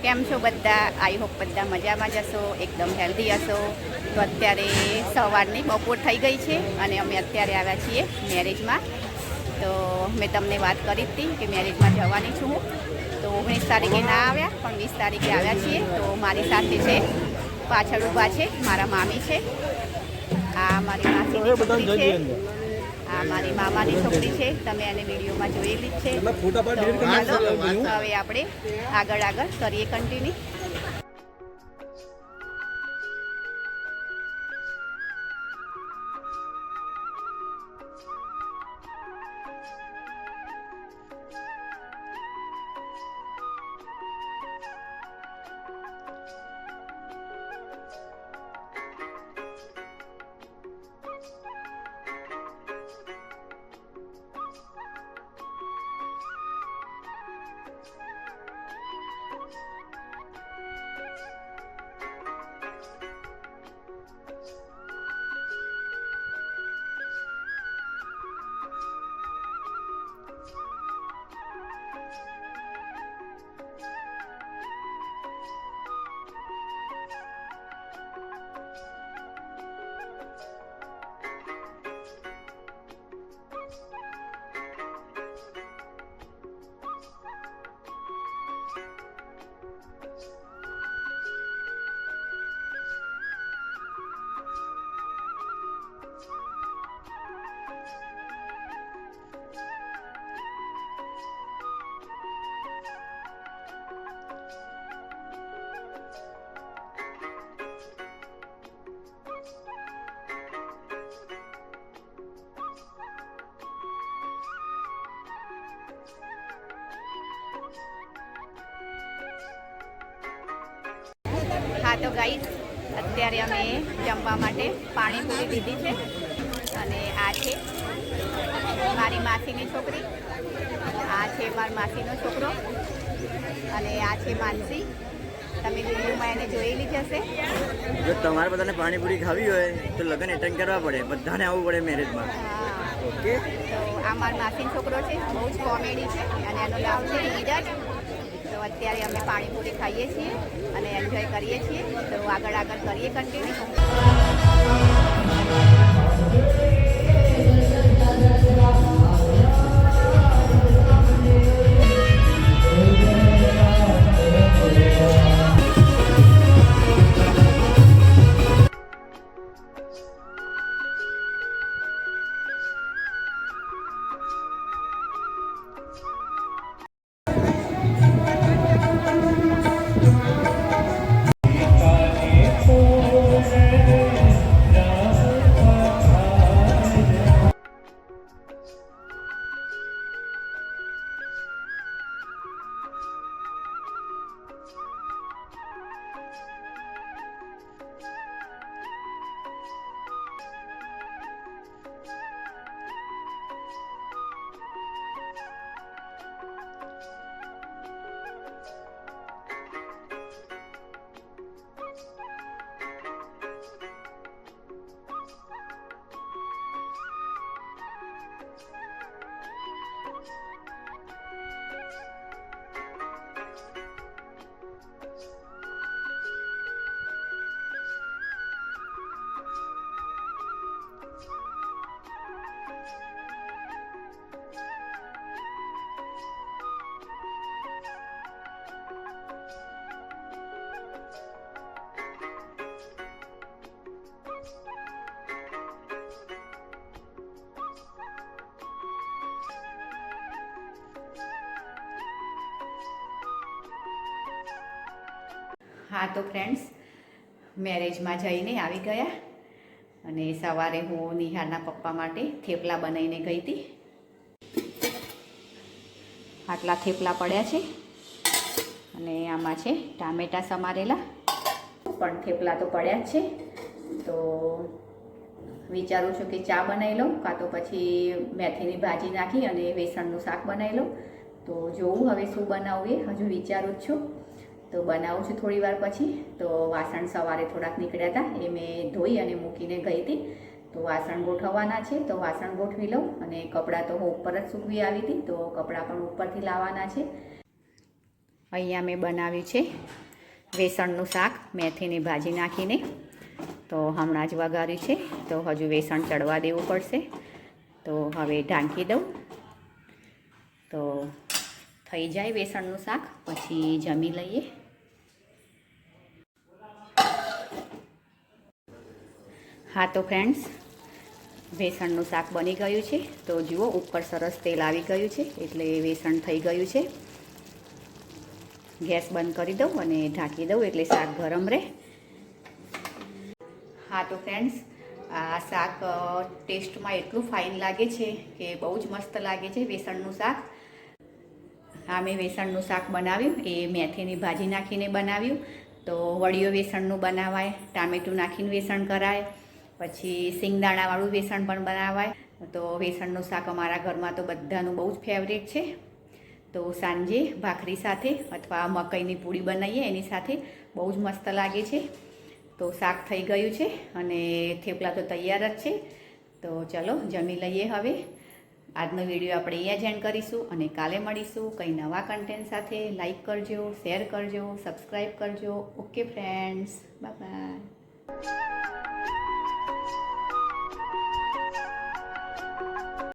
કેમ છો બધા? આઈ હોપ બધા મજામાં જ હશો, એકદમ હેલ્ધી હશો. તો અત્યારે સવારની બપોર થઈ ગઈ છે અને અમે અત્યારે આવ્યા છીએ મેરેજમાં. તો મેં તમને વાત કરી હતી કે મેરેજમાં જવાની છું હું. તો 19 તારીખે ના આવ્યા પણ 20 તારીખે આવ્યા છીએ. તો મારી સાથે છે, પાછળ ઊભા છે મારા મામી છે, આ મારી માસીની છોકરી છે, આ મારી મામાની છોકરી છે. તમે એને વિડીયોમાં જોયેલી જ છે. તો હવે આપણે આગળ કરીએ કન્ટિન્યુ. હા તો ગાઈસ, અત્યારે અમે જમવા માટે પાણીપુરી લીધી છે અને આ છે મારી માસીની છોકરી, આ છે મારી માસીનો છોકરો અને આ છે માનસી. તમે વિડીયોમાં એને જોયેલી જ હશે. જો તમારે બધાને પાણીપુરી ખાવી હોય તો લગ્ન એટેન્ડ કરવા પડે, બધાને આવવું પડે મેરેજમાં. ઓકે, તો આ મારી માસીનો છોકરો છે, બહુ જ કોમેડી છે અને એનું નામ છે નીરજ. તો અત્યારે અમે પાણીપુરી ખાઈએ છીએ અને એન્જોય કરીએ છીએ. તો આગળ કરીએ કન્ટિન્યુ. હા તો ફ્રેન્ડ્સ, મેરેજમાં જઈને આવી ગયા અને સવારે હું નિહારના પપ્પા માટે થેપલા બનાવીને ગઈ હતી. આટલા થેપલા પડ્યા છે અને આમાં છે ટામેટાં સમારેલા, પણ થેપલા તો પડ્યા જ છે. તો વિચારું છું કે ચા બનાવી લઉં, કાં તો પછી મેથીની ભાજી નાખી અને વેસણનું શાક બનાવી લઉં. તો જોઉં હવે શું બનાવું, એ હજુ વિચારું જ છું. તો બનાવું છું થોડી વાર પછી. તો વાસણ સવારે થોડાક નીકળ્યા હતા, એ મેં ધોઈ અને મૂકીને ગઈ હતી. તો વાસણ ગોઠવવાના છે, તો વાસણ ગોઠવી લઉં. અને કપડાં તો હું ઉપર જ સૂકવી આવી હતી, તો કપડાં પણ ઉપરથી લાવવાના છે. અહીંયા મેં બનાવ્યું છે વેસણનું શાક મેથીની ભાજી નાખીને. તો હમણાં જ વઘાર્યું છે, તો હજુ વેસણ ચડવા દેવું પડશે. તો હવે ઢાંકી દઉં તો થઈ જાય વેસણનું શાક, પછી જમી લઈએ. હા તો ફ્રેન્ડ્સ, વેસણનું શાક બની ગયું છે. તો જુઓ ઉપર સરસ તેલ આવી ગયું છે, એટલે વેસણ થઈ ગયું છે. ગેસ બંધ કરી દઉં અને ઢાંકી દઉં એટલે શાક ગરમ રહે. હા તો ફ્રેન્ડ્સ, આ શાક ટેસ્ટમાં એટલું ફાઇન લાગે છે કે બહુ જ મસ્ત લાગે છે વેસણનું શાક. આ મેં વેસણનું શાક બનાવ્યું એ મેથીની ભાજી નાખીને બનાવ્યું. તો વડીઓ વેસણનું બનાવાય, ટામેટું નાખીને વેસણ કરાય, પછી સિંગદાણાવાળું વેસણ પણ બનાવાય. તો વેસણનું શાક અમારા ઘરમાં તો બધાનું બહુ જ ફેવરેટ છે. તો સાંજે ભાખરી સાથે અથવા મકાઈની પૂરી બનાવીએ એની સાથે બહુ જ મસ્ત લાગે છે. તો શાક થઈ ગયું છે અને થેપલા તો તૈયાર જ છે. તો ચલો જમી લઈએ હવે. આજનો વિડીયો આપણે અહીંયા જ એન્ડ કરીશું અને કાલે મળીશું કંઈ નવા કન્ટેન્ટ સાથે. લાઈક કરજો, શેર કરજો, સબસ્ક્રાઈબ કરજો. Okay friends, bye bye.